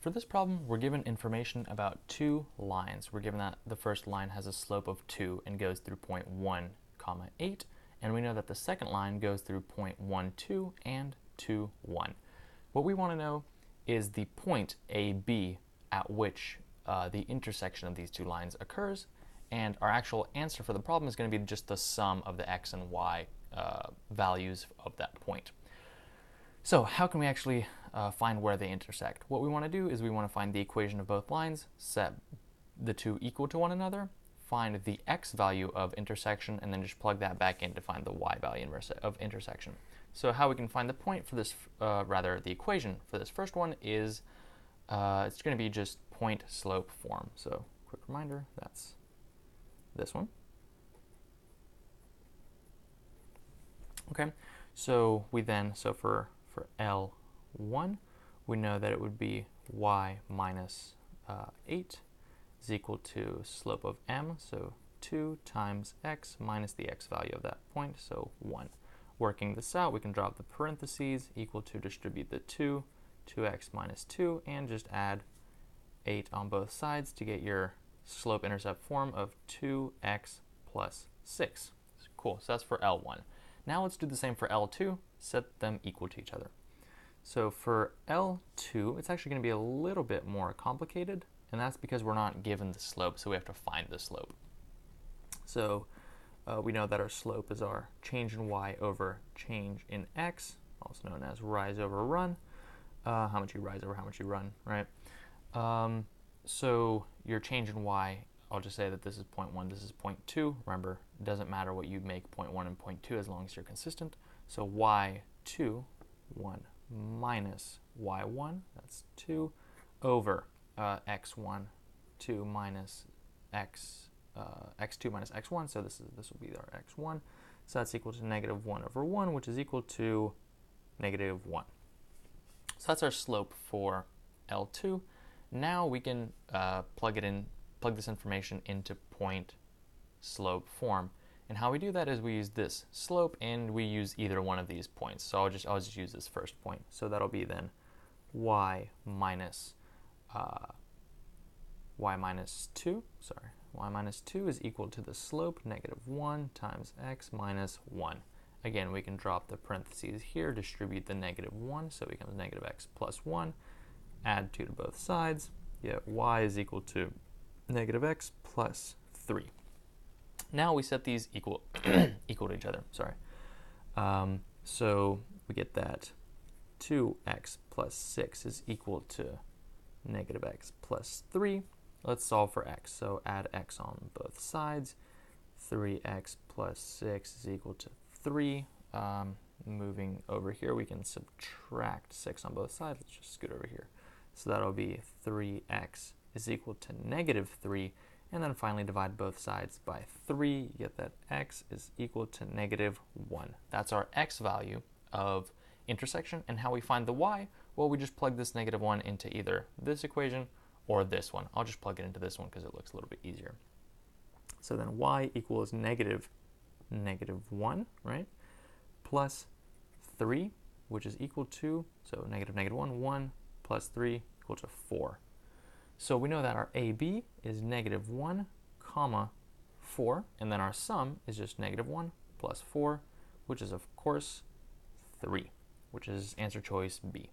For this problem, we're given information about two lines. We're given that the first line has a slope of 2 and goes through point 1, comma 8, and we know that the second line goes through point 1, 2 and 2, 1. What we want to know is the point AB at which the intersection of these two lines occurs, and our actual answer for the problem is going to be just the sum of the x and y values of that point. So how can we actually find where they intersect? What we want to do is we want to find the equation of both lines, set the two equal to one another, find the x value of intersection, and then just plug that back in to find the y value of intersection. So how we can find the point for this, the equation for this first one is it's going to be just point-slope form. So quick reminder, that's this one. Okay, so we then, for L1, we know that it would be y minus 8 is equal to slope of m, so 2 times x minus the x value of that point, so 1. Working this out, we can drop the parentheses, equal to distribute the 2x minus 2, and just add 8 on both sides to get your slope-intercept form of 2x plus 6. Cool, so that's for L1. Now let's do the same for L2, set them equal to each other. So for L2, it's actually going to be a little bit more complicated, and that's because we're not given the slope, so we have to find the slope. So we know that our slope is our change in y over change in x, also known as rise over run. How much you rise over how much you run, right? So your change in y, I'll just say that this is 0.1, this is 0.2. Remember, it doesn't matter what you make 0.1 and 0.2 as long as you're consistent. So y2, 1 minus y1, that's 2, over x1, 2 minus x2 minus x1, so this will be our x1. So that's equal to negative 1 over 1, which is equal to negative 1. So that's our slope for L2. Now we can plug this information into point slope form. And how we do that is we use this slope and we use either one of these points. So I'll just use this first point. So that'll be then y minus 2 is equal to the slope negative 1 times x minus 1. Again, we can drop the parentheses here, distribute the negative 1, so it becomes negative x plus 1. Add 2 to both sides. Yet y is equal to negative x plus 3. Now we set these equal equal to each other. So we get that 2x plus 6 is equal to negative x plus 3. Let's solve for x. So add x on both sides. 3x plus 6 is equal to 3. Moving over here, we can subtract 6 on both sides. Let's just scoot over here. So that'll be 3x is equal to negative 3. And then finally divide both sides by 3. You get that x is equal to negative 1. That's our x value of intersection. And how we find the y? Well, we just plug this negative 1 into either this equation or this one. I'll just plug it into this one because it looks a little bit easier. So then y equals negative 1, right? Plus 3, which is equal to, so negative 1 plus 3 equal to 4. So we know that our AB is negative 1, comma 4, and then our sum is just negative 1 plus 4, which is of course 3, which is answer choice B.